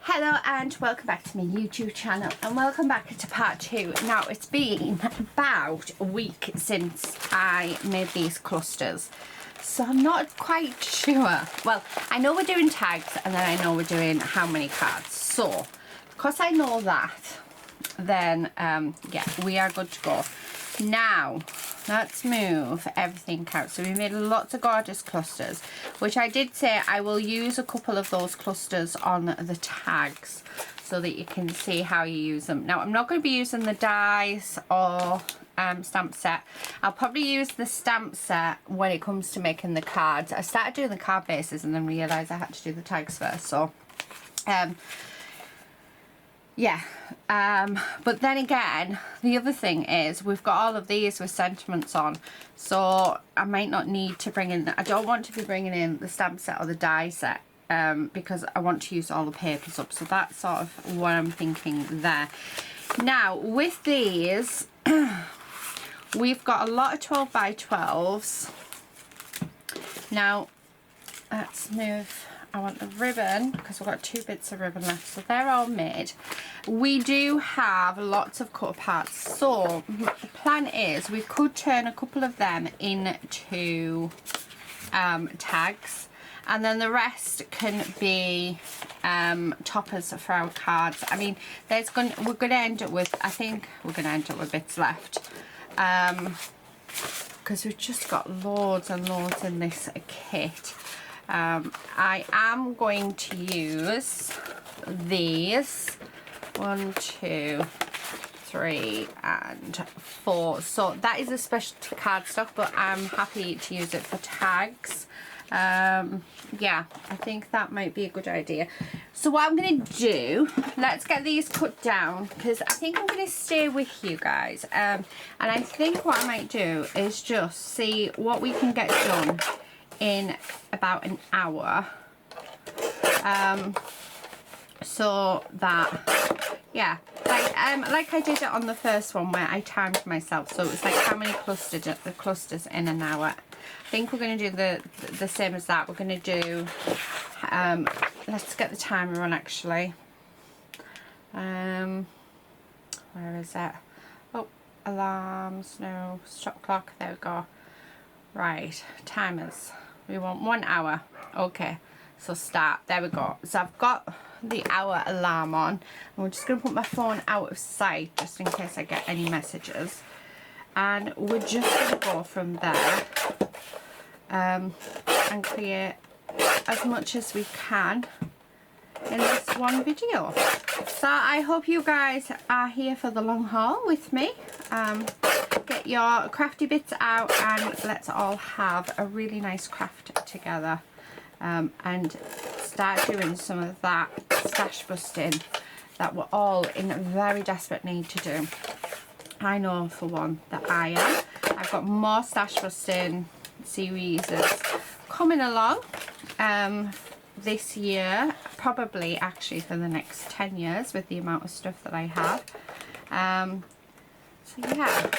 Hello and welcome back to my YouTube channel, and welcome back to part 2. Now it's been about a week since I made these clusters, so I'm not quite sure. Well, I know we're doing tags and then I know we're doing how many cards, so because I know that, then yeah, we are good to go. Now let's move everything out. So we made lots of gorgeous clusters, which I did say I will use a couple of those clusters on the tags so that you can see how you use them. Now I'm not going to be using the dies or stamp set. I'll probably use the stamp set when it comes to making the cards. I started doing the card bases and then realised I had to do the tags first, so yeah, but then again, the other thing is we've got all of these with sentiments on, so I might not need to bring in, I don't want to be bringing in the stamp set or the die set, because I want to use all the papers up. So that's sort of what I'm thinking there. Now with these, we've got a lot of 12 by 12s. Now let's move, I want the ribbon because we've got 2 bits of ribbon left, so they're all made. We do have lots of cut parts, so the plan is we could turn a couple of them into tags, and then the rest can be toppers for our cards. I mean, we're going to end up with, I think we're going to end up with bits left, because we've just got loads and loads in this kit. I am going to use these 1, 2, 3 and 4. So that is a specialty cardstock, but I'm happy to use it for tags. Yeah, I think that might be a good idea. So what I'm going to do, let's get these cut down, because I think I'm going to stay with you guys, and I think what I might do is just see what we can get done in about an hour, so that, yeah, like I did it on the first one where I timed myself, so it was like how many clusters in an hour. I think we're going to do the same as that. We're going to do, let's get the timer on actually. Where is it? Oh, alarms, no, stop clock, there we go. Right, timers. We want 1 hour. Okay, so start. There we go. So I've got the hour alarm on. I'm just going to put my phone out of sight just in case I get any messages. And we're just going to go from there and create as much as we can in this one video. So I hope you guys are here for the long haul with me. Get your crafty bits out and let's all have a really nice craft together, and start doing some of that stash busting that we're all in very desperate need to do. I know for one that I am. I've got more stash busting series coming along this year, probably actually for the next 10 years with the amount of stuff that I have. So yeah,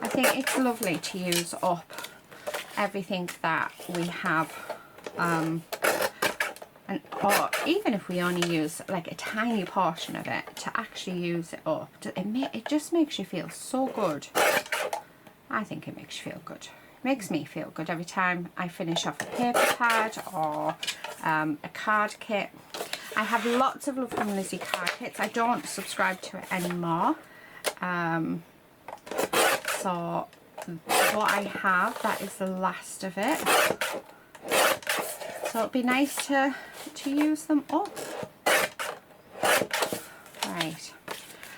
I think it's lovely to use up everything that we have, or even if we only use like a tiny portion of it, to actually use it up. It just makes you feel so good. I think it makes you feel good. It makes me feel good every time I finish off a paper card or a card kit. I have lots of love from Lizi card kits. I don't subscribe to it anymore. So what I have, that is the last of it. So it'd be nice to use them up. Right.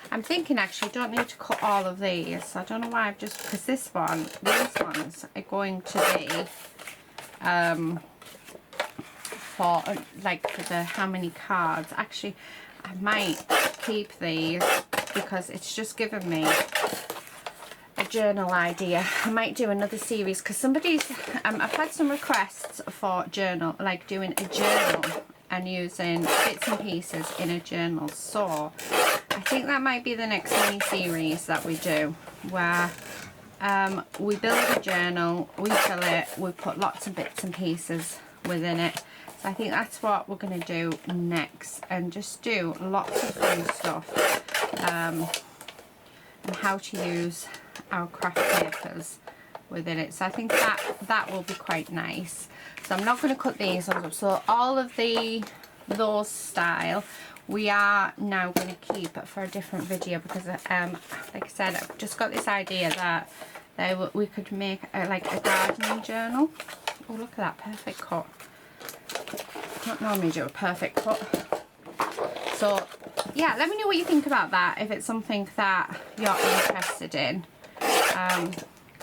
I'm thinking actually don't need to cut all of these. I don't know why I've just, because these ones are going to be for like for the how many cards. Actually, I might keep these because it's just given me a journal idea. I might do another series because somebody's I've had some requests for journal, like doing a journal and using bits and pieces in a journal. So I think that might be the next mini series that we do, where we build a journal, we fill it, we put lots of bits and pieces within it. So I think that's what we're going to do next, and just do lots of fun stuff, and how to use our craft papers within it. So I think that will be quite nice. So I'm not going to cut these up. So all of those style we are now going to keep for a different video, because like I said, I've just got this idea that we could make like a gardening journal. Oh, look at that perfect cut. Not normally do a perfect cut. So yeah, let me know what you think about that, if it's something that you're interested in.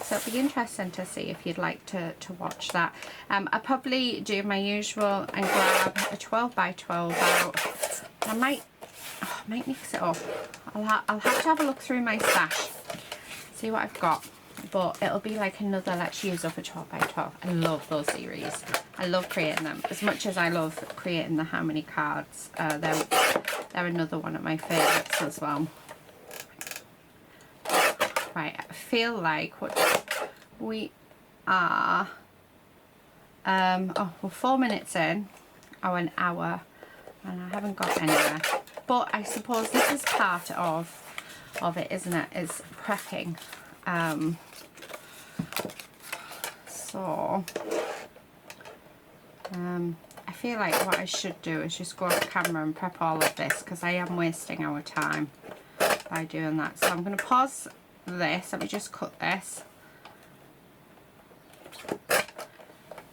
So it'll be interesting to see if you'd like to watch that. I'll probably do my usual and grab a 12 by 12 out. I might mix it up. I'll have to have a look through my stash, see what I've got. But it'll be like another let's use up a 12 by 12. I love those series. I love creating them as much as I love creating the how many cards. They're another one of my favourites as well. Right, I feel like what we are, oh, we're 4 minutes in, or an hour, and I haven't got anywhere. But I suppose this is part of it, isn't it? Is prepping. So I feel like what I should do is just go off camera and prep all of this, because I am wasting our time by doing that. So I'm going to pause this. Let me just cut this,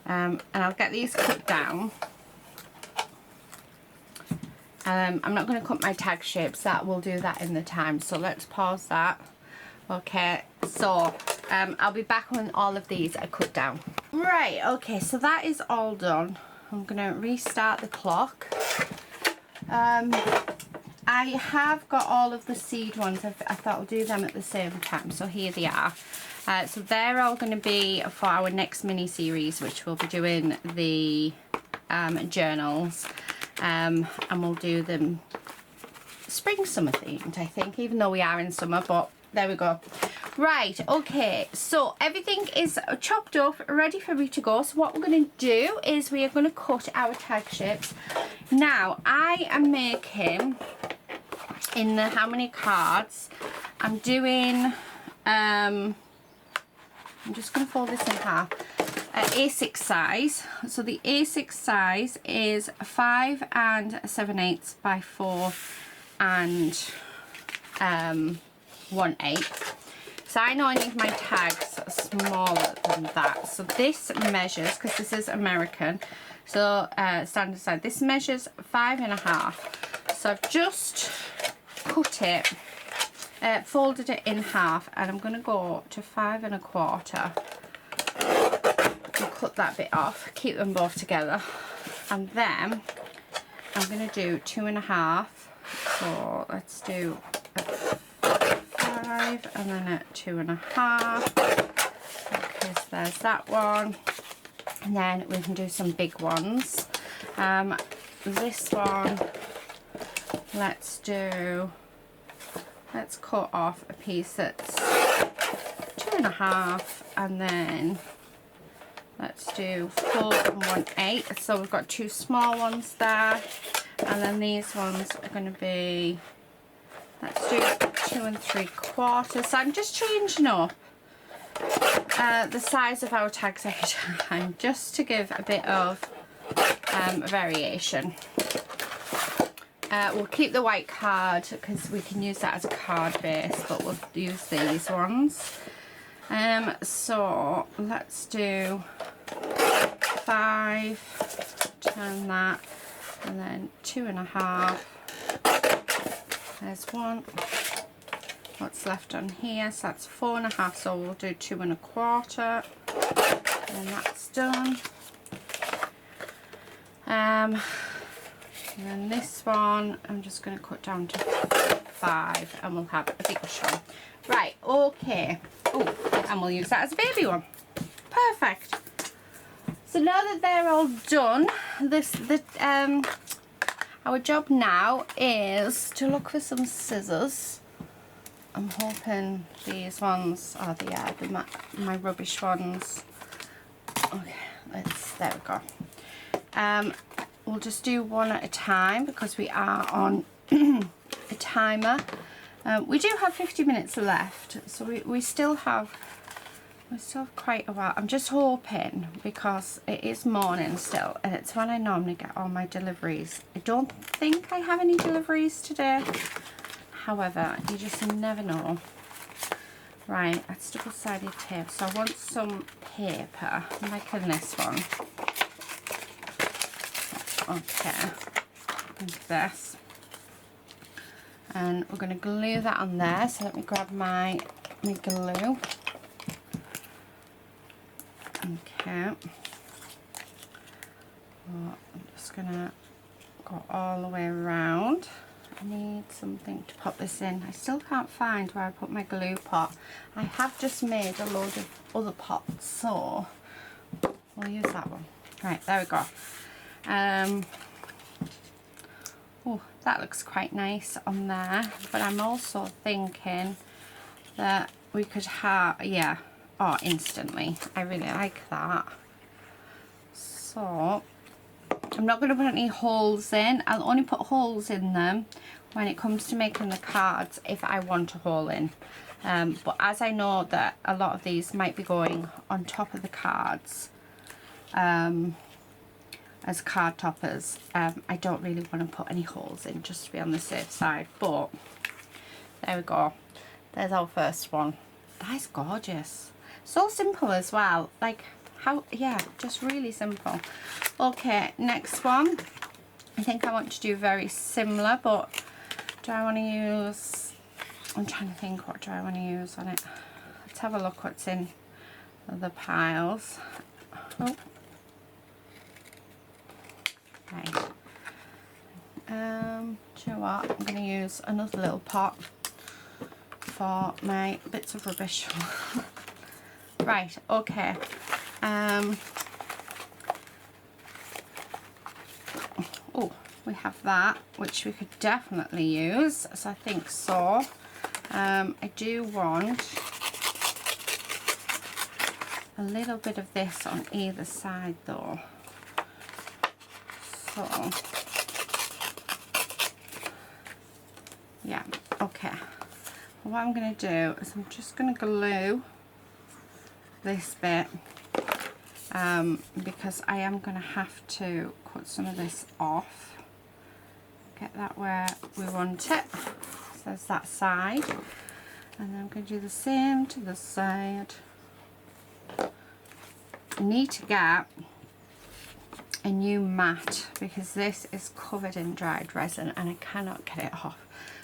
and I'll get these cut down. I'm not going to cut my tag shapes, that will do that in the time, so let's pause that. Okay, so I'll be back when all of these are cut down. Right, okay, so that is all done. I'm going to restart the clock. I have got all of the seed ones. I thought I'll do them at the same time, so here they are. So they're all going to be for our next mini series, which we'll be doing the journals, and we'll do them spring summer themed, I think, even though we are in summer, but there we go. Right, okay, so everything is chopped up, ready for me to go. So what we're going to do is we are going to cut our tag shapes. Now I am making, in the how many cards, I'm doing, I'm just going to fold this in half, A6 size. So the A6 size is 5 7/8 by 4 1/8. So I know I need my tags smaller than that. So this measures, because this is American, so standard size, this measures 5.5. So I've just cut it, folded it in half, and I'm going to go to 5 1/4 and cut that bit off, keep them both together, and then I'm going to do 2.5. So let's do a 5 and then at 2.5. Okay, so there's that one, and then we can do some big ones. This one, let's cut off a piece that's 2.5, and then let's do 4 1/8. So we've got 2 small ones there, and then these ones are going to be, let's do 2 3/4. So I'm just changing up the size of our tags every time, just to give a bit of variation. We'll keep the white card because we can use that as a card base, but we'll use these ones. So let's do 5, turn that, and then 2.5. There's one. What's left on here? So that's 4.5. So we'll do 2 1/4, and that's done. And then this one, I'm just going to cut down to 5, and we'll have a big show. Right, okay. Oh, and we'll use that as a baby one. Perfect. So now that they're all done, our job now is to look for some scissors. I'm hoping these ones are my rubbish ones. Okay, there we go. we'll just do one at a time because we are on a timer. We do have 50 minutes left, so we still have quite a while. I'm just hoping, because it is morning still and it's when I normally get all my deliveries. I don't think I have any deliveries today, however you just never know. Right, that's double-sided tape, so I want some paper like in this one. Okay, like this, and we're going to glue that on there. So let me grab my glue. Okay, well, I'm just gonna go all the way around. I need something to pop this in. I still can't find where I put my glue pot. I have just made a load of other pots, so we'll use that one. Right, there we go. Oh, that looks quite nice on there, but I'm also thinking that we could have, yeah, oh, instantly. I really like that. So I'm not going to put any holes in. I'll only put holes in them when it comes to making the cards if I want a hole in. But as I know that a lot of these might be going on top of the cards as card toppers, I don't really want to put any holes in, just to be on the safe side. But there we go. There's our first one. That is gorgeous. So simple as well, like how, yeah, just really simple. Okay, next one. I think I want to do very similar, but do I want to use, I'm trying to think, what do I want to use on it? Let's have a look what's in the piles. Oh. Right. Do you know what? I'm going to use another little pot for my bits of rubbish. Right, okay. Oh, we have that, which we could definitely use, so I think so. I do want a little bit of this on either side though. So, yeah, okay. What I'm going to do is I'm just going to glue this bit because I am going to have to cut some of this off, get that where we want it. So there's that side, and then I'm going to do the same to this side. I need to get a new mat because this is covered in dried resin and I cannot get it off.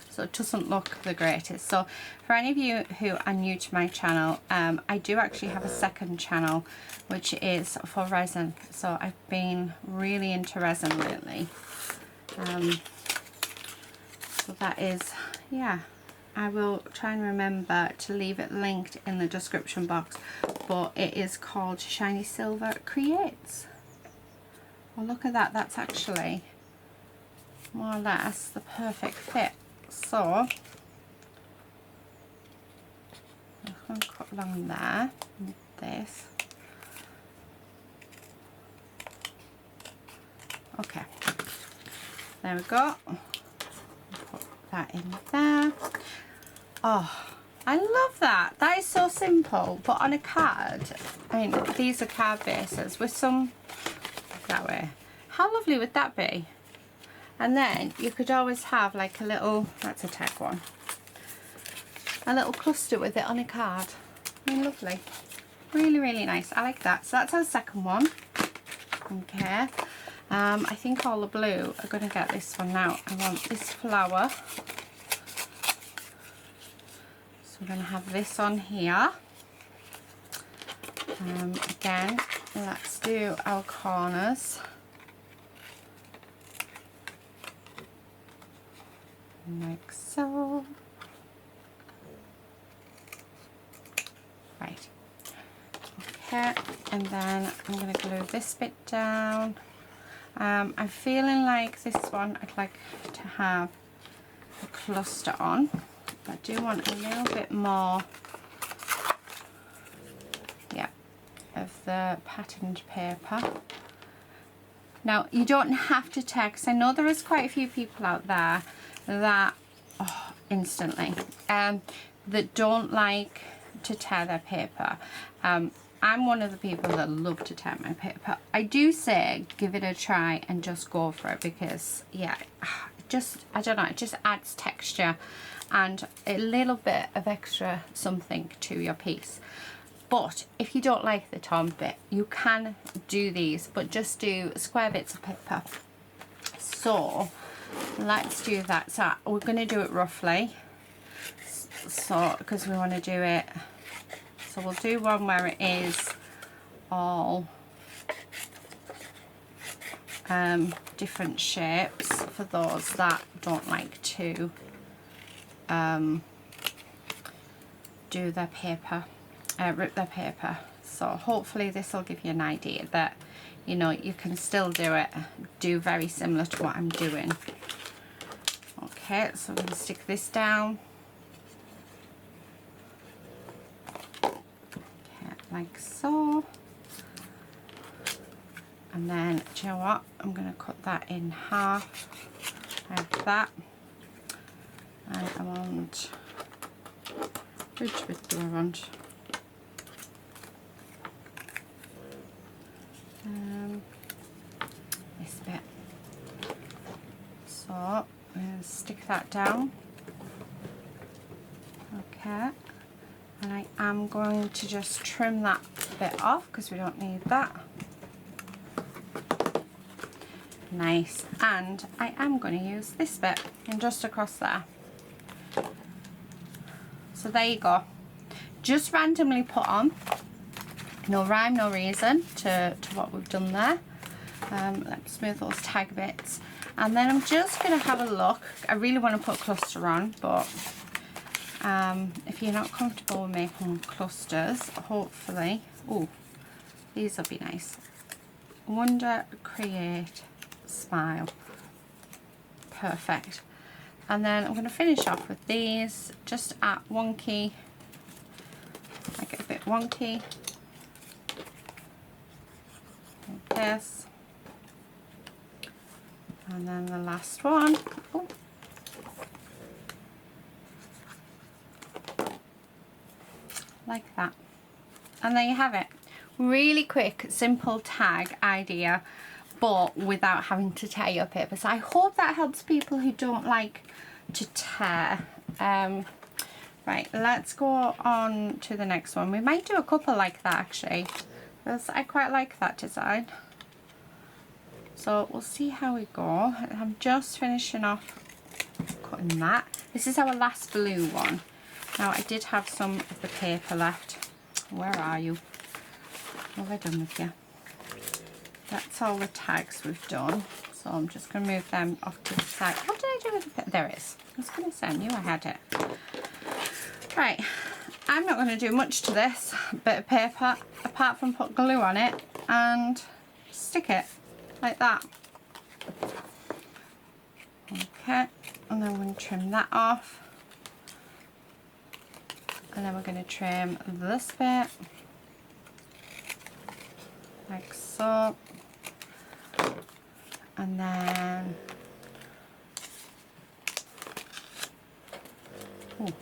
So it doesn't look the greatest. So for any of you who are new to my channel, I do actually have a second channel which is for resin. So I've been really into resin lately. So that is, yeah, I will try and remember to leave it linked in the description box, but it is called Shiny Silver Creates. Well, look at that, that's actually more or less the perfect fit. So I'm going to cut along there with this. Okay, there we go. Put that in there. Oh, I love that. That is so simple, but on a card, I mean, these are card bases with some, that way. How lovely would that be? And then you could always have like a little, that's a tag one, a little cluster with it on a card. I mean, lovely. Really, really nice. I like that. So that's our second one. Okay. I think all the blue are going to get this one now. I want this flower. So we're going to have this on here. Again, let's do our corners. Like so. Right. Okay, and then I'm going to glue this bit down. I'm feeling like this one I'd like to have a cluster on. I do want a little bit more, yeah, of the patterned paper. Now, you don't have to tear, because I know there is quite a few people out there that, instantly, that don't like to tear their paper. I'm one of the people that love to tear my paper. I do say give it a try and just go for it, because yeah, I don't know, it just adds texture and a little bit of extra something to your piece. But if you don't like the torn bit, you can do these, but just do square bits of paper. So let's do that. So we're going to do it roughly, so because we want to do it, so we'll do one where it is all different shapes for those that don't like to do their paper, rip their paper. So hopefully this will give you an idea that, you know, you can still do very similar to what I'm doing. Okay, so I'm going to stick this down. Okay, like so. And then, do you know what? I'm going to cut that in half, like that. And I want, which bit do I want? This bit. So I'm going to stick that down. Okay. And I am going to just trim that bit off because we don't need that. Nice. And I am going to use this bit and just across there. So there you go. Just randomly put on. No rhyme, no reason to what we've done there. Let's smooth those tag bits. And then I'm just going to have a look. I really want to put a cluster on, but if you're not comfortable with making clusters, hopefully, oh, these will be nice. Wonder, create, smile. Perfect. And then I'm going to finish off with these, just at wonky, make it a bit wonky, like this. And then the last one, oh, like that. And there you have it. Really quick, simple tag idea, but without having to tear your paper. So I hope that helps people who don't like to tear. Right, let's go on to the next one. We might do a couple like that actually, because I quite like that design. So we'll see how we go. I'm just finishing off cutting that. This is our last blue one. Now I did have some of the paper left. Where are you? What have I done with you? That's all the tags we've done. So I'm just going to move them off to the side. What did I do with the paper? There it is. I was going to say, I knew I had it. Right, I'm not going to do much to this bit of paper apart from put glue on it and stick it like that. Okay, and then we're going to trim that off. And then we're going to trim this bit like so. And then I'm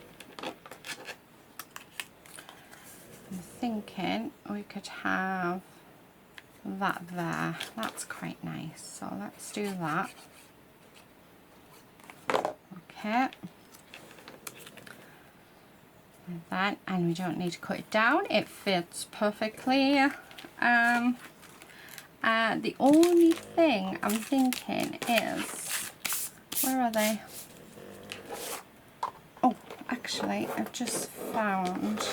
thinking we could have that there. That's quite nice. So let's do that. Okay. Like that, and we don't need to cut it down. It fits perfectly. The only thing I'm thinking is, where are they? Oh, actually, I've just found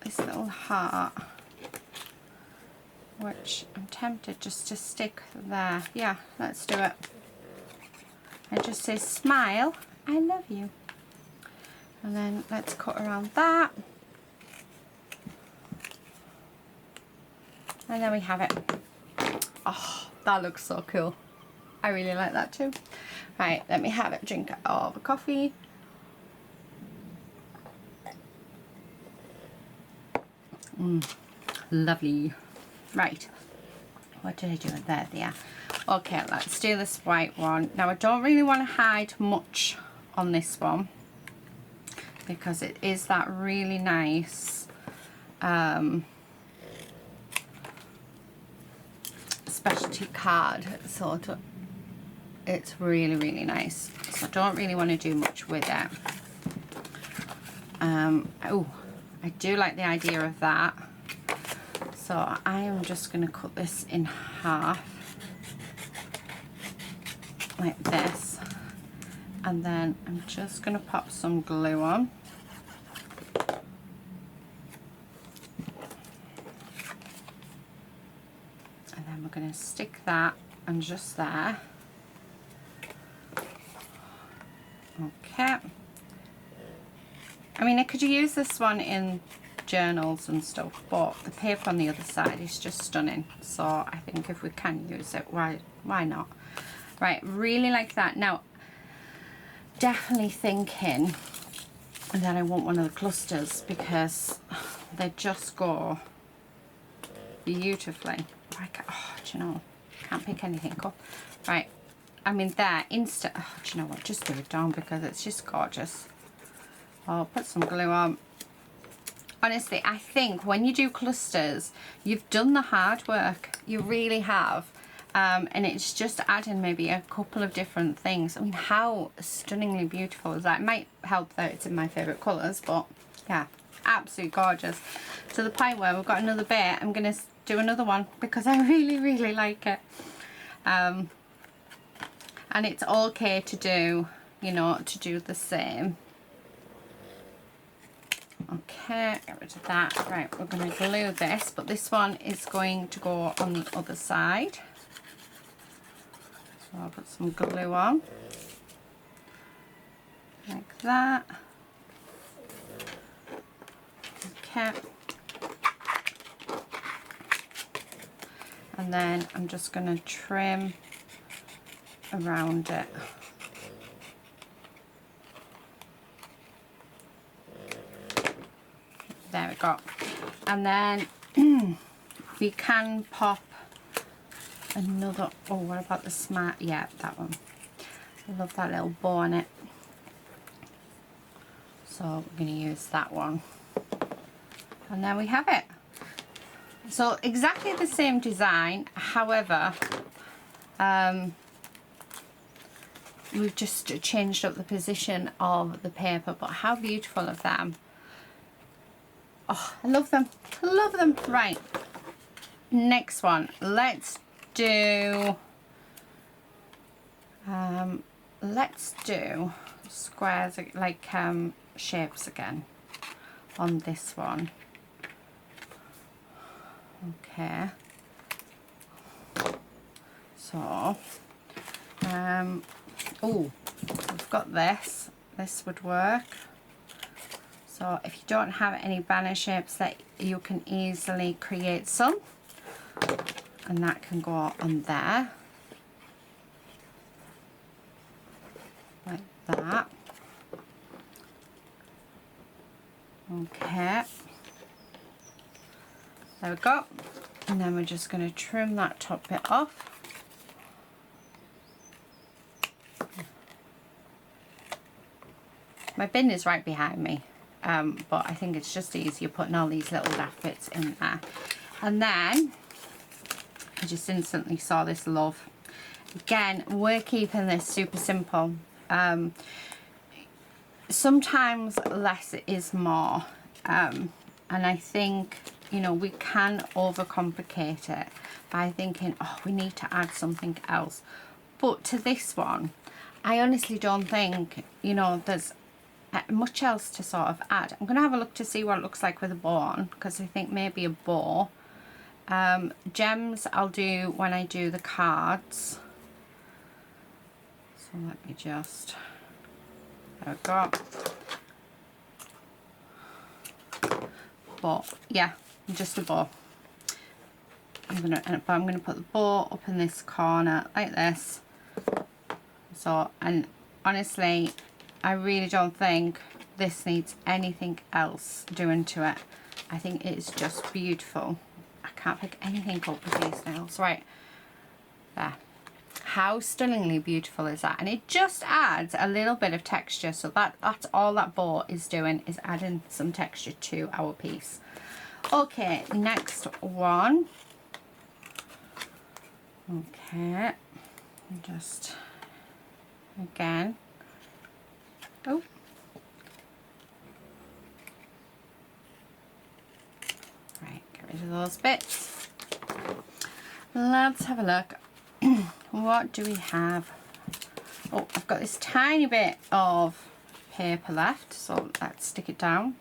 this little heart, which I'm tempted just to stick there. Yeah, let's do it. It just says, smile, I love you. And then let's cut around that. And then we have it. Oh, that looks so cool. I really like that too. Right, let me have a drink of coffee. Lovely. Right. What did I do there? There. Okay, let's do this white one. Now, I don't really want to hide much on this one because it is that really nice specialty card. So it's really, really nice. So I don't really want to do much with it. Oh, I do like the idea of that. So I am just going to cut this in half like this, and then I'm just going to pop some glue on. And then we're going to stick that and just there. Okay. I mean, I could use this one in journals and stuff, but the paper on the other side is just stunning. So I think if we can use it, why not? Right, really like that. Now, definitely thinking that I want one of the clusters because they just go beautifully. Oh, do you know, can't pick anything up. Right, I mean, there, instant. Oh, do you know what? Just do it down because it's just gorgeous. I'll put some glue on. Honestly, I think when you do clusters, you've done the hard work. You really have. And it's just adding maybe a couple of different things. I mean, how stunningly beautiful is that? It might help that it's in my favourite colours, but yeah, absolutely gorgeous. To the point where we've got another bit. I'm going to do another one because I really, really like it. And it's okay to do, you know, to do the same. Okay, get rid of that. Right, we're going to glue this, but this one is going to go on the other side. So I'll put some glue on, like that. Okay. And then I'm just going to trim around it. There we go. And then we can pop another, oh, what about the smart, yeah, that one. I love that little bow on it. So we're going to use that one. And there we have it. So exactly the same design, however, we've just changed up the position of the paper, but how beautiful of them. Oh, I love them. I love them. Right. Next one. Let's do squares, like shapes again on this one. Okay. So, oh, we've got this. This would work. So if you don't have any banner shapes, that you can easily create some, and that can go on there like that. Okay, there we go. And then we're just going to trim that top bit off. My bin is right behind me. But I think it's just easier putting all these little daft bits in there. And then I just instantly saw this love. Again, we're keeping this super simple. Sometimes less is more. And I think, you know, we can overcomplicate it by thinking, oh, we need to add something else. But to this one, I honestly don't think, you know, there's much else to sort of add. I'm going to have a look to see what it looks like with a bow on, because I think maybe a bow. Gems I'll do when I do the cards. So let me just, there we go. But yeah, just a bow. I'm gonna put the bow up in this corner like this. So, and honestly, I really don't think this needs anything else doing to it. I think it's just beautiful. can't pick anything up with these nails. Right, there. How stunningly beautiful is that? And it just adds a little bit of texture. So that's all that bow is doing, is adding some texture to our piece. Okay, next one. Okay, just again. Oh. Right, get rid of those bits. Let's have a look. What do we have? Oh, I've got this tiny bit of paper left, so let's stick it down.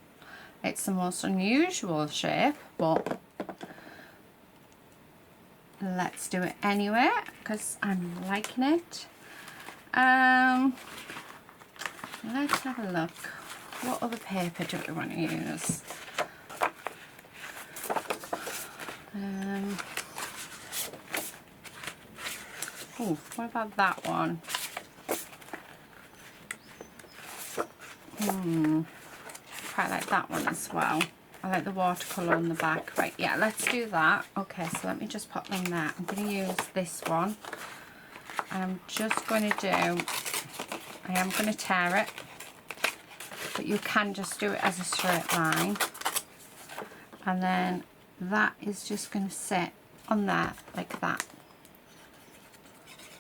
It's the most unusual shape, but let's do it anyway because I'm liking it. Let's have a look. What other paper do we want to use? Oh, what about that one? Quite like that one as well. I like the watercolour on the back. Right, yeah, let's do that. Okay, so let me just pop them there. I'm going to use this one. I'm just going to do, I am going to tear it, but you can just do it as a straight line. And then that is just going to sit on there like that.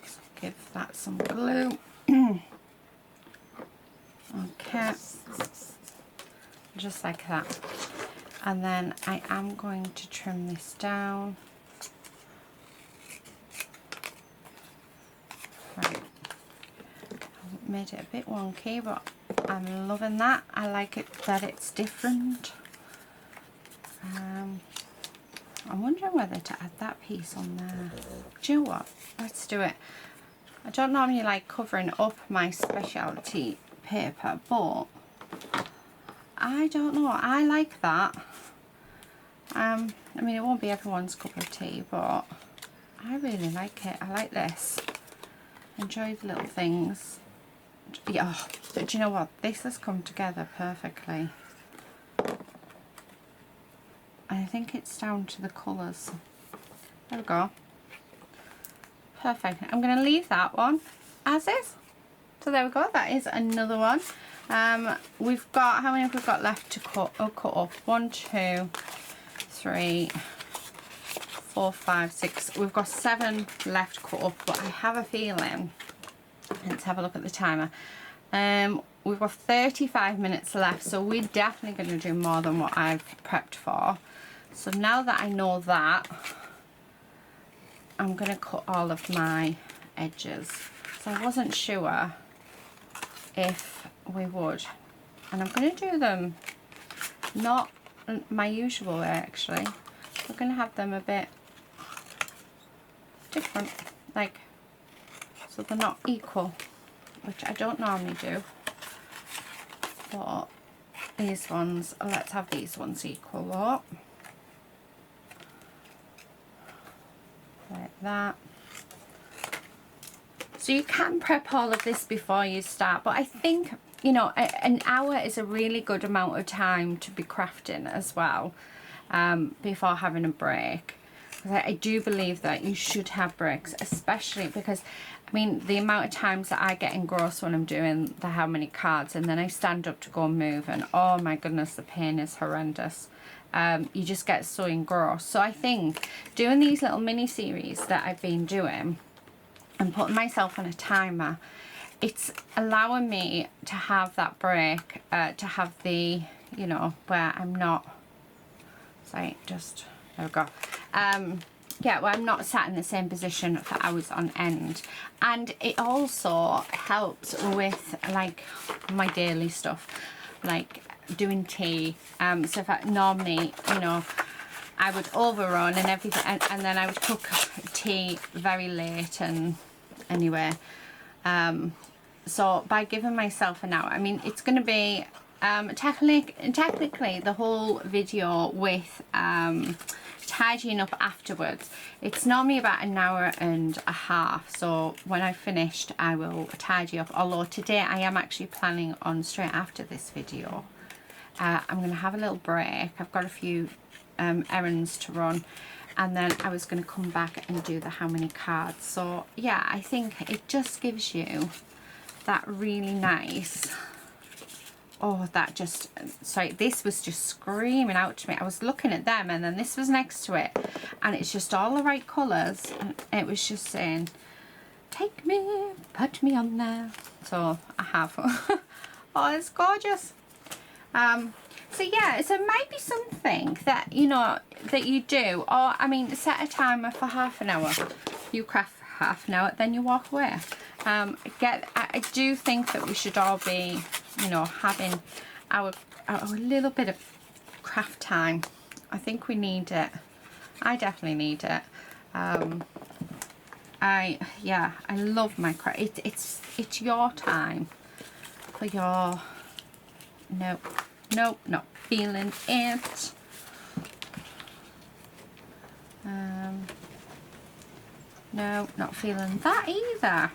So give that some glue. Okay, just like that. And then I am going to trim this down. Right, I made it a bit wonky, but I'm loving that. I like it that it's different. I'm wondering whether to add that piece on there. Do you know what? Let's do it. I don't normally like covering up my specialty paper, but I don't know, I like that. I mean, it won't be everyone's cup of tea, but I really like it. I like this. Enjoy the little things. Yeah, but do you know what? This has come together perfectly. I think it's down to the colours. There we go. Perfect. I'm going to leave that one as is. So there we go. That is another one. We've got, how many have we got left to cut up? 1, 2, 3, 4, 5, 6. We've got 7 left cut up, but I have a feeling, let's have a look at the timer. We've got 35 minutes left, so we're definitely going to do more than what I've prepped for. So now that I know that, I'm going to cut all of my edges. So I wasn't sure if we would, and I'm going to do them not my usual way actually. We're going to have them a bit different, like, so they're not equal, which I don't normally do, but these ones, let's have these ones equal up like that. So you can prep all of this before you start, but I think, you know, an hour is a really good amount of time to be crafting as well, before having a break. Because I do believe that you should have breaks, especially because, I mean, the amount of times that I get engrossed when I'm doing the how many cards, and then I stand up to go and move, and oh my goodness, the pain is horrendous. You just get so engrossed. So I think doing these little mini series that I've been doing and putting myself on a timer, it's allowing me to have that break, to have the, you know, where I'm not, sorry, just, there we go, yeah, where I'm not sat in the same position for hours on end. And it also helps with like my daily stuff, like doing tea. So if I normally, you know, I would overrun and everything, and then I would cook tea very late, and anyway, so by giving myself an hour, I mean, it's going to be technically the whole video with tidying up afterwards. It's normally about an hour and a half, so when I've finished I will tidy up, although today I am actually planning on straight after this video, I'm going to have a little break. I've got a few errands to run, and then I was going to come back and do the how many cards. So yeah, I think it just gives you that really nice, oh, that just, sorry, this was just screaming out to me. I was looking at them and then this was next to it, and it's just all the right colours, and it was just saying, take me, put me on there. So I have. Oh, it's gorgeous. So yeah, so it might be something that, you know, that you do, or I mean, set a timer for half an hour. You craft for half an hour, then you walk away. I do think that we should all be, you know, having our little bit of craft time. I think we need it. I definitely need it. I love my craft. It's your time for your, nope, not feeling it. No, not feeling that either.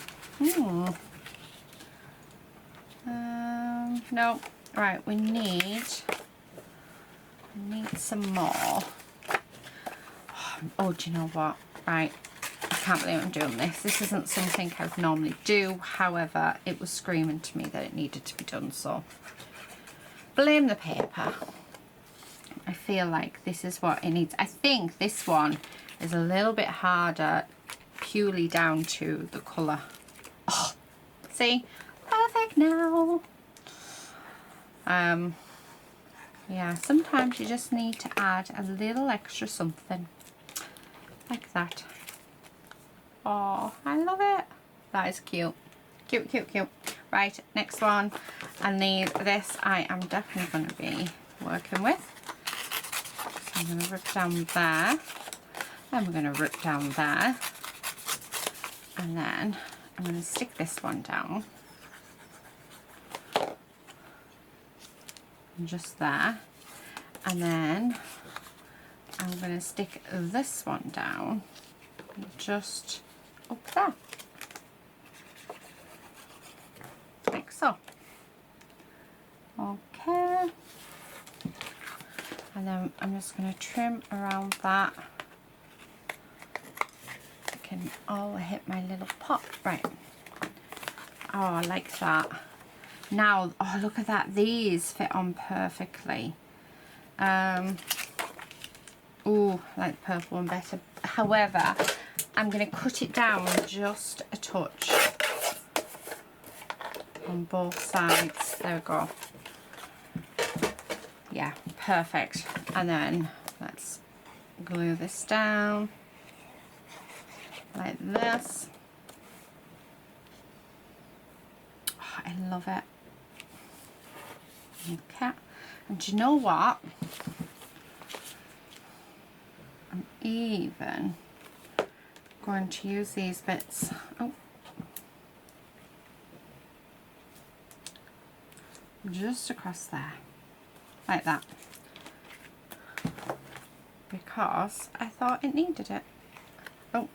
No. Right, we need some more. Oh, do you know what? Right, I can't believe I'm doing this. This isn't something I would normally do. However, it was screaming to me that it needed to be done, so blame the paper. I feel like this is what it needs. I think this one is a little bit harder, purely down to the colour. Oh, see? Perfect now. Yeah, sometimes you just need to add a little extra something. Like that. Oh, I love it. That is cute. Cute, cute, cute. Right, next one. And this I am definitely going to be working with. So I'm going to rip down there. Then we're going to rip down there. And then I'm going to stick this one down. Just there. And then I'm going to stick this one down just up there, like so. Okay, and then I'm just going to trim around that. I can all hit my little pot. Right. Oh, I like that. Now, oh, look at that, these fit on perfectly. Ooh, I like the purple one better. However, I'm going to cut it down just a touch on both sides. There we go. Yeah, perfect. And then let's glue this down like this. Oh, I love it. Okay, and do you know what? I'm even going to use these bits. Oh, just across there, like that, because I thought it needed it. Oh,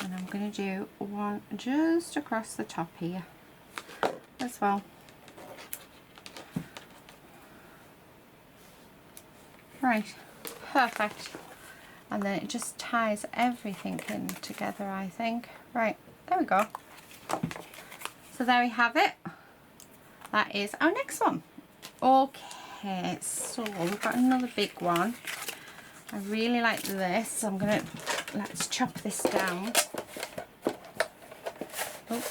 and I'm going to do one just across the top here as well. Right, perfect. And then it just ties everything in together, I think. Right, there we go. So there we have it. That is our next one. Okay, so we've got another big one. I really like this. So I'm gonna, let's chop this down. Oh.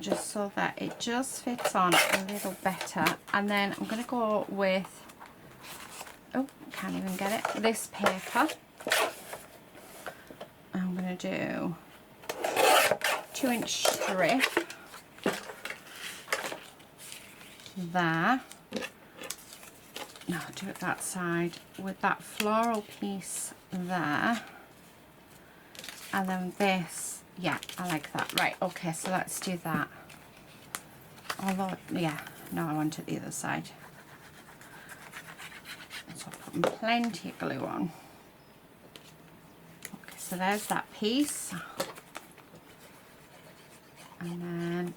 Just so that it just fits on a little better. And then I'm going to go with, oh, can't even get it, this paper. I'm going to do 2-inch strip there. No, do it that side with that floral piece there. And then this. Yeah, I like that. Right, okay, so let's do that. Although, yeah, no, I want it the other side. So I'm putting plenty of glue on. Okay, so there's that piece. And then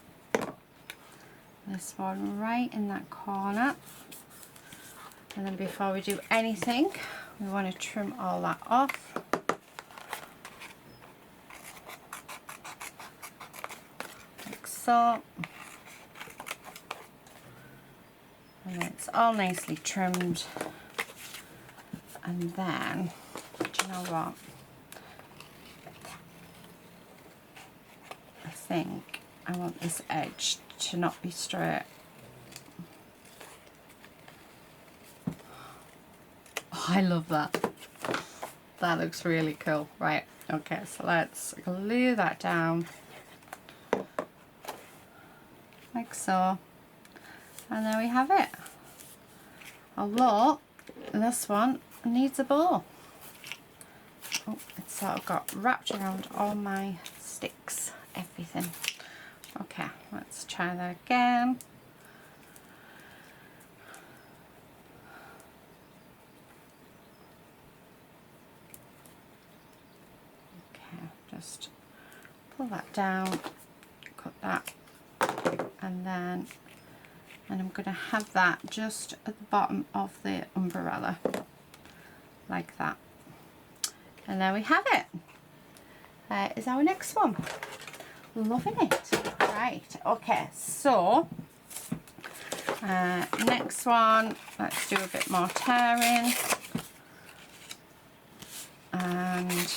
this one right in that corner. And then before we do anything, we want to trim all that off. Like so. And then it's all nicely trimmed. And then, do you know what? I think I want this edge to not be straight. Oh, I love that. That looks really cool. Right, okay, so let's glue that down. Like so. And there we have it. Although, this one needs a bow. Oh, it's sort of got wrapped around all my sticks, everything. Okay, let's try that again. Okay, just pull that down, cut that, and then I'm going to have that just at the bottom of the umbrella, like that. And there we have it. There is our next one. Loving it. Right, okay, so next one, let's do a bit more tearing. And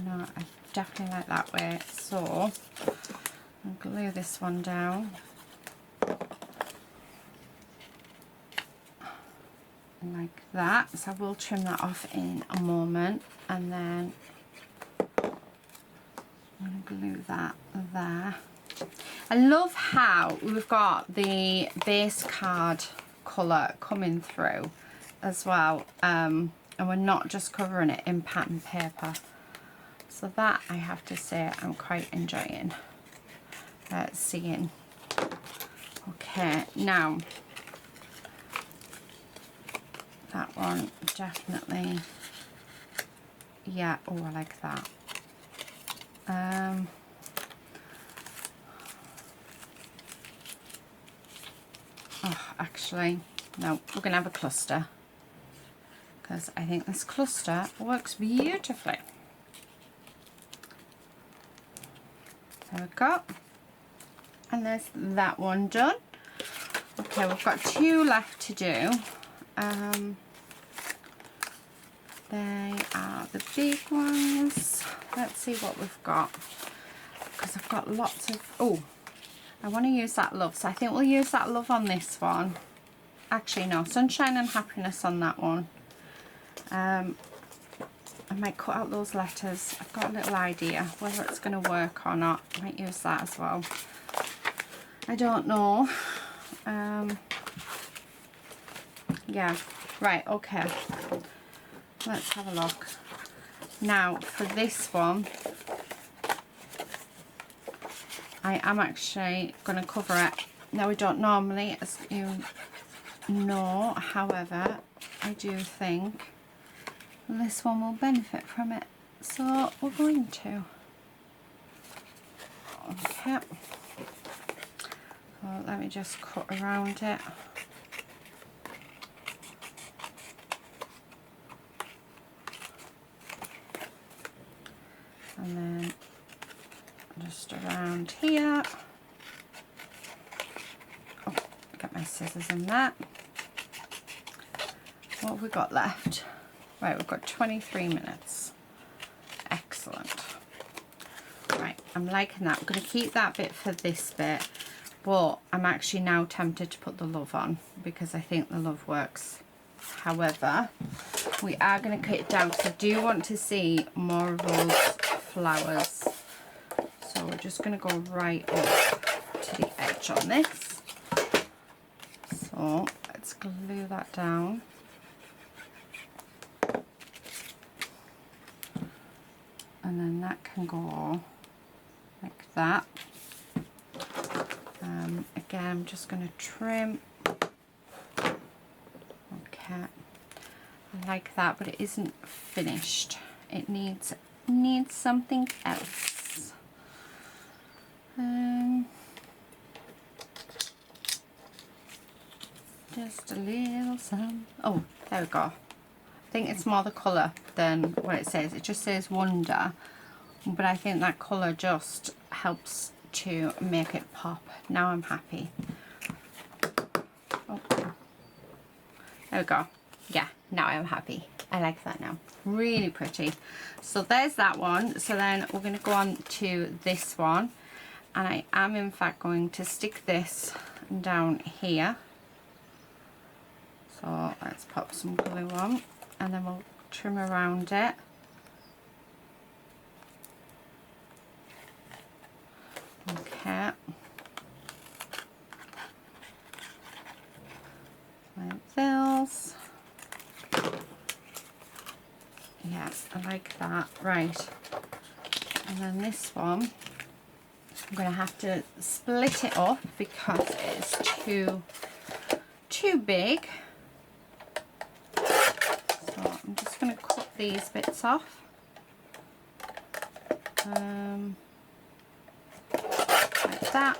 no, I definitely like that way. So I'll glue this one down. Like that. So I will trim that off in a moment, and then I'm going to glue that there. I love how we've got the base card colour coming through as well, and we're not just covering it in pattern paper. So that, I have to say, I'm quite enjoying seeing. Okay, now that one definitely, yeah, oh, I like that. Oh, actually, no, we're going to have a cluster, because I think this cluster works beautifully. There we go. And there's that one done. Okay, we've got two left to do. They are the big ones. Let's see what we've got, because I've got lots of, oh, I want to use that love, so I think we'll use that love on this one. Actually no, sunshine and happiness on that one. I might cut out those letters. I've got a little idea whether it's going to work or not. I might use that as well. I don't know. Yeah, right, okay. Let's have a look. Now, for this one, I am actually going to cover it. Now, we don't normally, as you know, however, I do think this one will benefit from it. So, we're going to. Okay. So, let me just cut around it. And then just around here. Oh, get my scissors in that. What have we got left? Right, we've got 23 minutes. Excellent. Right, I'm liking that. I'm going to keep that bit for this bit, but I'm actually now tempted to put the love on because I think the love works. However, we are going to cut it down because I do want to see more of those flowers. So we're just going to go right up to the edge on this. So let's glue that down. And then that can go like that. Again, I'm just going to trim. Okay, I like that, but it isn't finished. It needs something else. Just a little some. Oh, there we go. I think it's more the colour than what it says. It just says Wonder, but I think that colour just helps to make it pop. Now I'm happy. Oh, there we go. Yeah, now I'm happy. I like that now. Really pretty. So there's that one. So then we're going to go on to this one, and I am in fact going to stick this down here. So let's pop some glue on, and then we'll trim around it. Okay. Like this. Yeah, I like that. Right. And then this one, I'm going to have to split it up because it's too big. So I'm just going to cut these bits off. Like that.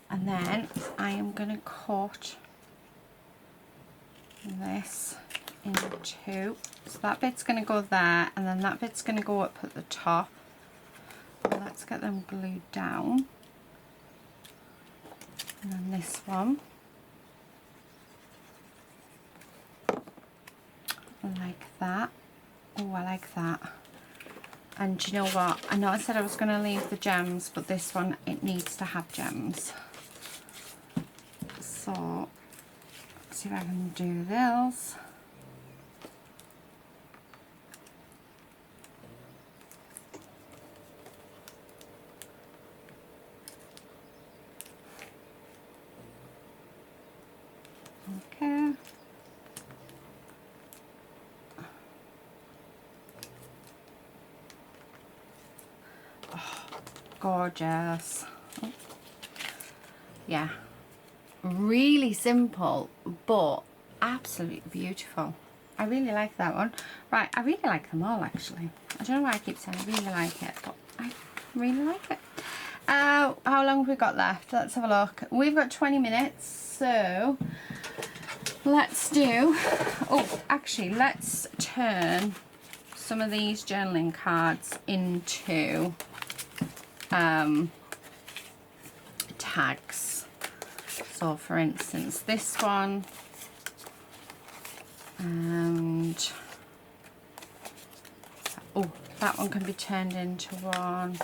And then I am going to cut this into two. So that bit's going to go there, and then that bit's going to go up at the top. So let's get them glued down. And then this one. Like that. Oh, I like that. And do you know what? I know I said I was going to leave the gems, but this one, it needs to have gems. So, let's see if I can do this. Okay. Oh, gorgeous. Oh. Yeah. Really simple, but absolutely beautiful. I really like that one. Right, I really like them all actually. I don't know why I keep saying I really like it, but I really like it. How long have we got left? Let's have a look. We've got 20 minutes, so let's do, oh, actually, let's turn some of these journaling cards into tags. So for instance, this one, and oh, that one can be turned into one,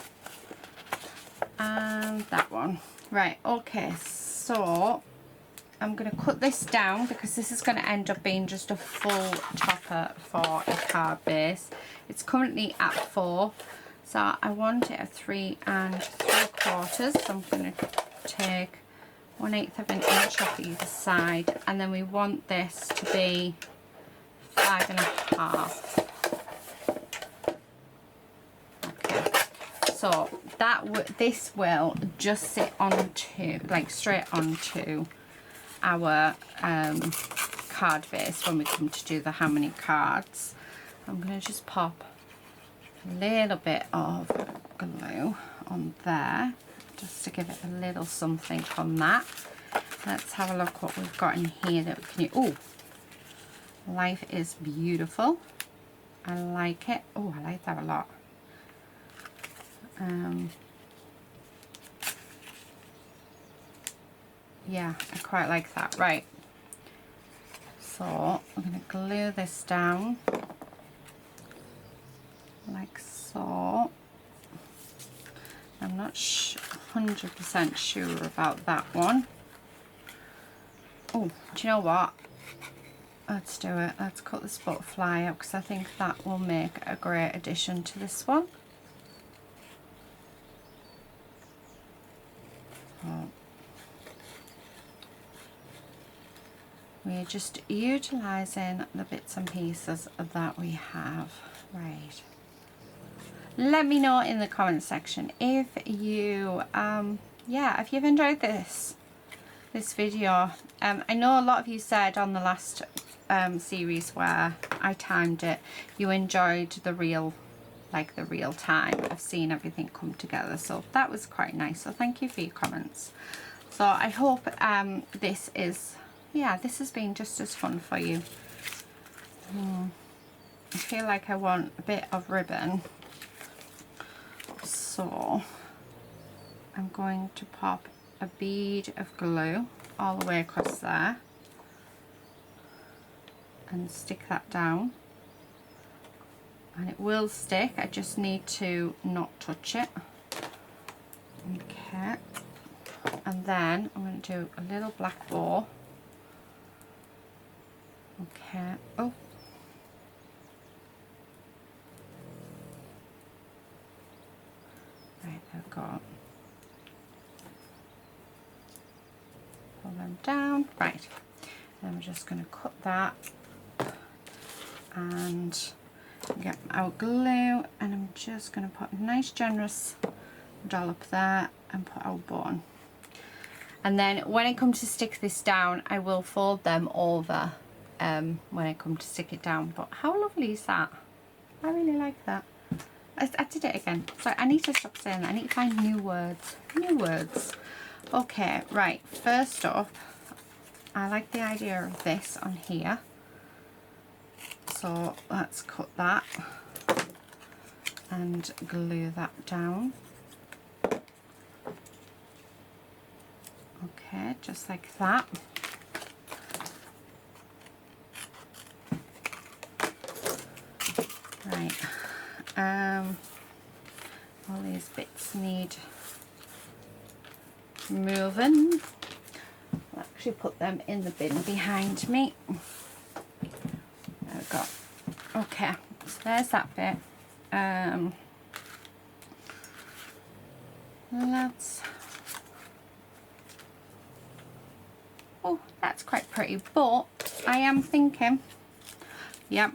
and that one. Right, okay, so I'm going to cut this down because this is going to end up being just a full topper for a card base. It's currently at 4, so I want it at 3 3/4. So I'm going to take 1/8 of an inch off either side, and then we want this to be 5.5. Okay, so this will just sit onto, like straight onto our card base when we come to do the how many cards. I'm going to just pop a little bit of glue on there just to give it a little something from that. Let's have a look what we've got in here that we can use. Oh, life is beautiful. I like it. Oh, I like that a lot. Yeah, I quite like that. Right, so I'm going to glue this down like so. I'm not 100% sure about that one. Oh, do you know what? Let's do it. Let's cut this butterfly out because I think that will make a great addition to this one. Oh. We're just utilising the bits and pieces that we have. Right. Let me know in the comment section if you, if you've enjoyed this video. I know a lot of you said on the last series where I timed it, you enjoyed the real time of seeing everything come together. So that was quite nice. So thank you for your comments. So I hope this has been just as fun for you. I feel like I want a bit of ribbon, so I'm going to pop a bead of glue all the way across there and stick that down, and it will stick. I just need to not touch it. Okay, and then I'm going to do a little black bow. Okay, oh, right, there we go. Pull them down, right. Then we're just going to cut that and get our glue, and I'm just going to put a nice generous dollop there and put our bow on. And then when I come to stick this down, I will fold them over when I come to stick it down. But how lovely is that? I really like that. I did it again. So I need to stop saying that. I need to find new words. New words. Okay, right. First up, I like the idea of this on here. So let's cut that and glue that down. Okay, just like that. Right. All these bits need moving. I'll actually put them in the bin behind me. There we go. Okay, so there's that bit. Oh, that's quite pretty, but I am thinking, yep,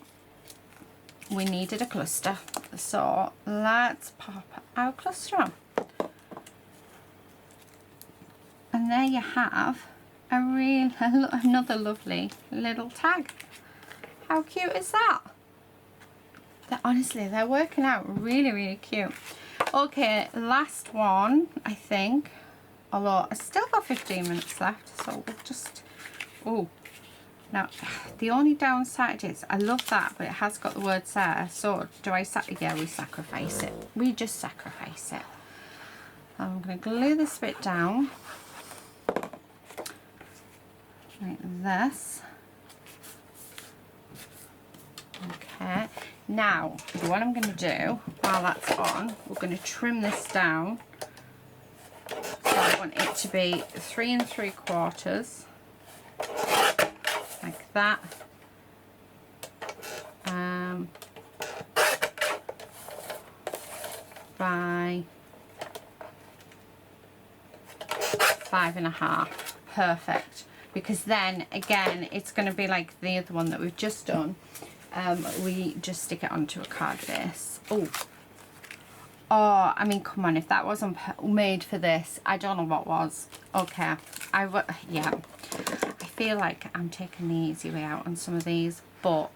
we needed a cluster, so let's pop our cluster on. And there you have another lovely little tag. How cute is that? Honestly, they're working out really cute. Okay, last one, I think. Although I still got 15 minutes left, so we'll just... Oh, now the only downside is I love that, but it has got the words there. So do I yeah, we sacrifice it. We just sacrifice it. I'm going to glue this bit down like this. Okay, now what I'm going to do while that's on, we're going to trim this down. So I want it to be 3 3/4, like that. By 5 1/2. Perfect. Because then again, it's going to be like the other one that we've just done. We just stick it onto a card base. Oh, I mean, come on, if that wasn't made for this, I don't know what was. Okay, yeah, I feel like I'm taking the easy way out on some of these, but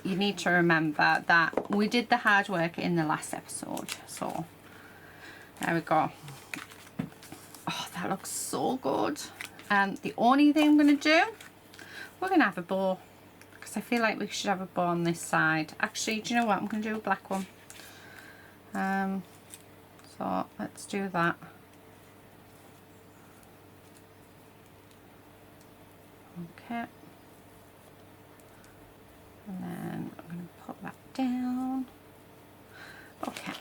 you need to remember that we did the hard work in the last episode. So there we go. Oh, that looks so good. The only thing I'm going to do, we're going to have a bow, because I feel like we should have a bow on this side. Actually, do you know what? I'm going to do a black one. So let's do that. Okay. And then I'm going to put that down. Okay.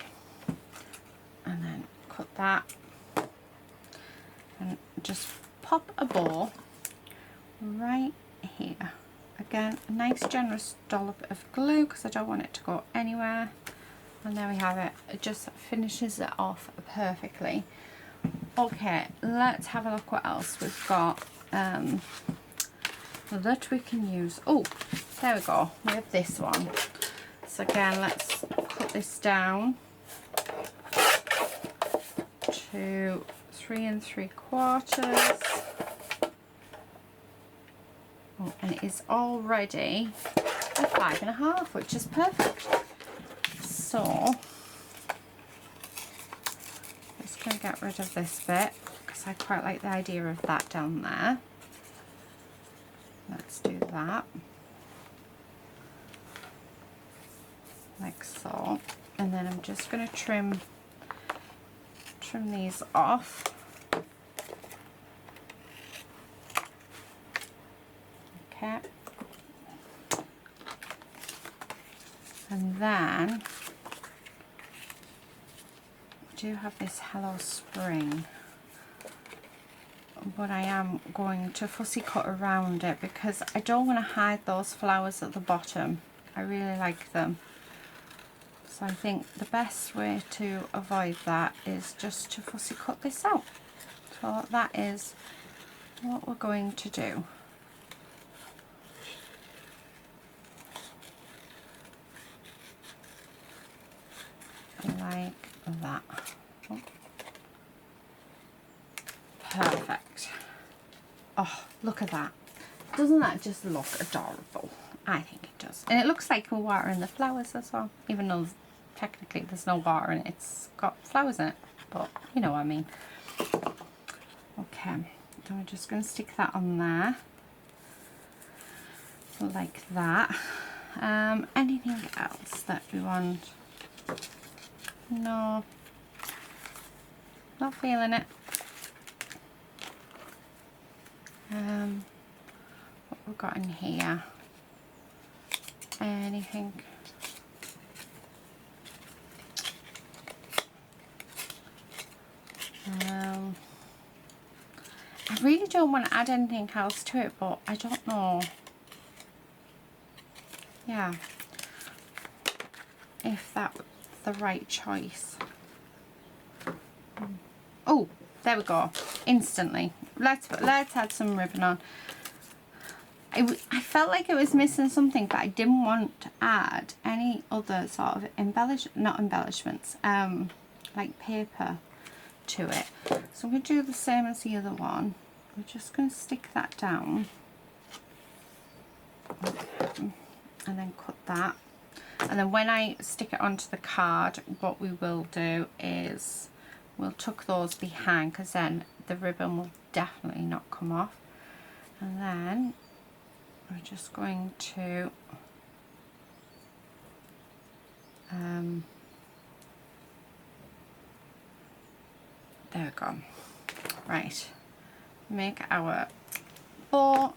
And then cut that. And just pop a bow right here. Again, a nice generous dollop of glue, because I don't want it to go anywhere. And there we have it. It just finishes it off perfectly. Okay, let's have a look what else we've got that we can use. Oh, there we go. We have this one. So again, let's cut this down to 3 3/4. Oh, and it is already a 5 1/2, which is perfect. So, just going to get rid of this bit, because I quite like the idea of that down there. Let's do that. Like so. And then I'm just going to trim these off. Okay. And then we do have this Hello Spring, but I am going to fussy cut around it because I don't want to hide those flowers at the bottom. I really like them. So I think the best way to avoid that is just to fussy cut this out. So that is what we're going to do. Like that. Oh. Perfect. Oh, look at that. Doesn't that just look adorable? I think it does. And it looks like we're watering the flowers as well, even though technically there's no water in it. It's got flowers in it, but you know what I mean. Okay, so we're just going to stick that on there. Like that. Anything else that we want? No. Not feeling it. What we've got in here? Anything? I really don't want to add anything else to it, but I don't know. Yeah. If that's the right choice. Oh, there we go. Instantly. Let's add some ribbon on. I felt like it was missing something, but I didn't want to add any other sort of embellishments, like paper to it. So I'm going to do the same as the other one. We're just going to stick that down. Okay. And then cut that. And then when I stick it onto the card, what we will do is we'll tuck those behind, because then the ribbon will definitely not come off. And then we're just going to there we go. Right, make our bow,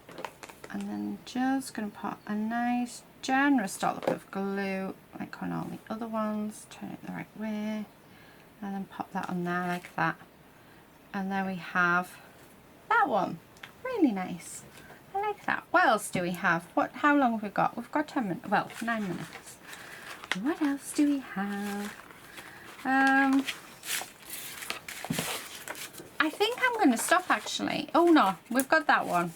and then just going to put a nice generous dollop of glue like on all the other ones. Turn it the right way and then pop that on there like that, and there we have that one. Really nice. I like that. What else do we have? How long have we got? We've got 10 minutes. Well, 9 minutes. What else do we have? I think I'm going to stop actually. Oh no, we've got that one.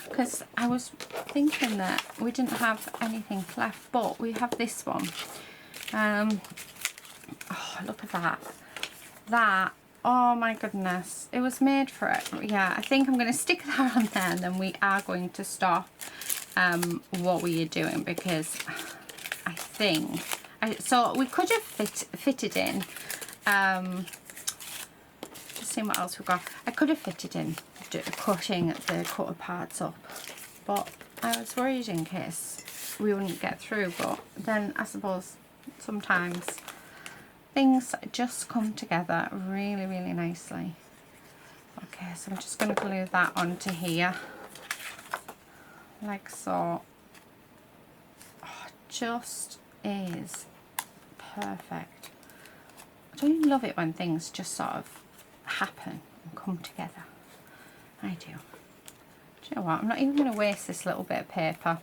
Because I was thinking that we didn't have anything left, but we have this one. Oh, look at that. That. Oh my goodness, it was made for it. Yeah, I think I'm going to stick that on there, and then we are going to stop what we are doing, because I think so we could have fitted in just seeing what else we've got. I could have fitted in cutting the cutter parts up, but I was worried in case we wouldn't get through. But then I suppose sometimes things just come together really, really nicely. Okay, so I'm just going to glue that onto here, like so. Oh, just is perfect. Don't you love it when things just sort of happen and come together? I do. Do you know what? I'm not even going to waste this little bit of paper.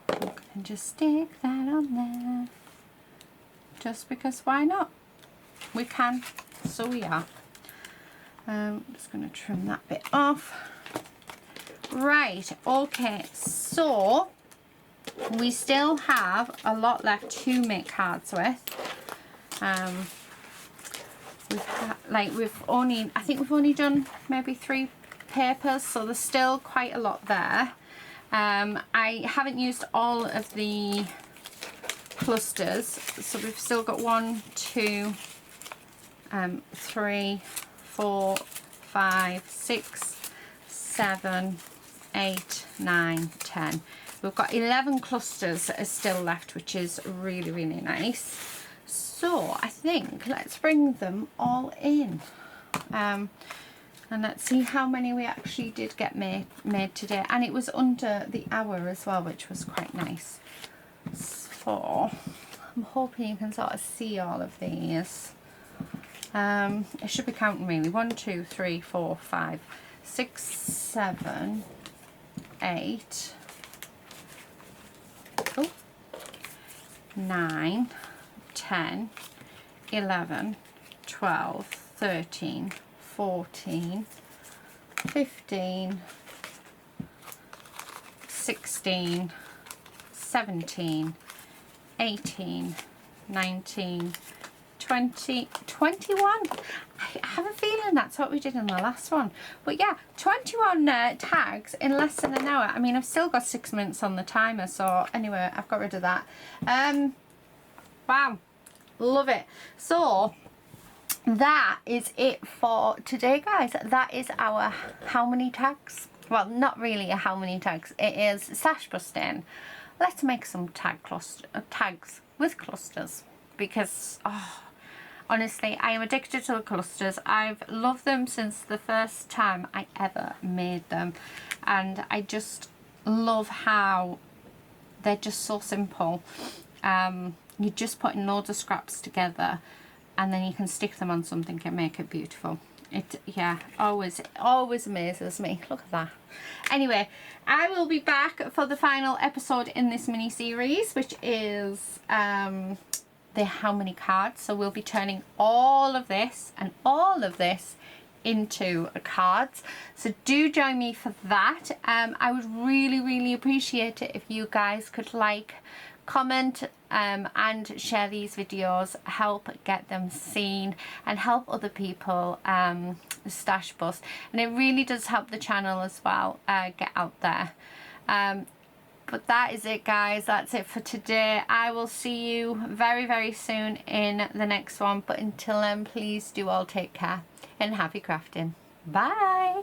I'm going to just stick that on there. Just because why not? We can, so we are. I'm just going to trim that bit off. Right, okay, so we still have a lot left to make cards with. I think we've only done maybe 3 papers, so there's still quite a lot there. I haven't used all of the clusters, so we've still got 1, 2, 3, 4, 5, 6, 7, 8, 9, 10. We've got 11 clusters that are still left, which is really, really nice. So I think let's bring them all in. And let's see how many we actually did get made today. And it was under the hour as well, which was quite nice. So I'm hoping you can sort of see all of these. I should be counting really. 1, 2, 3, 4, 5, 6, 7, 8, 9, 10, 11, 12, 13, 14, 15, 16, 17, 18, 19, 20, 21. I have a feeling that's what we did in the last one. But yeah, 21 tags in less than an hour. I mean, I've still got 6 minutes on the timer, so anyway, I've got rid of that. Wow, love it. So that is it for today, guys. That is our how many tags? Well, not really a how many tags. It is stash busting. Let's make some tags with clusters, because honestly, I am addicted to the clusters. I've loved them since the first time I ever made them, and I just love how they're just so simple. You're just putting loads of scraps together, and then you can stick them on something and make it beautiful. It, yeah, always amazes me. Look at that. Anyway, I will be back for the final episode in this mini series, which is the how many cards. So we'll be turning all of this and all of this into cards, so do join me for that. I would really appreciate it if you guys could like, comment, and share these videos, help get them seen and help other people stash bust, and it really does help the channel as well get out there. But that is it, guys. That's it for today. I will see you very soon in the next one, but until then, please do all take care and happy crafting. Bye.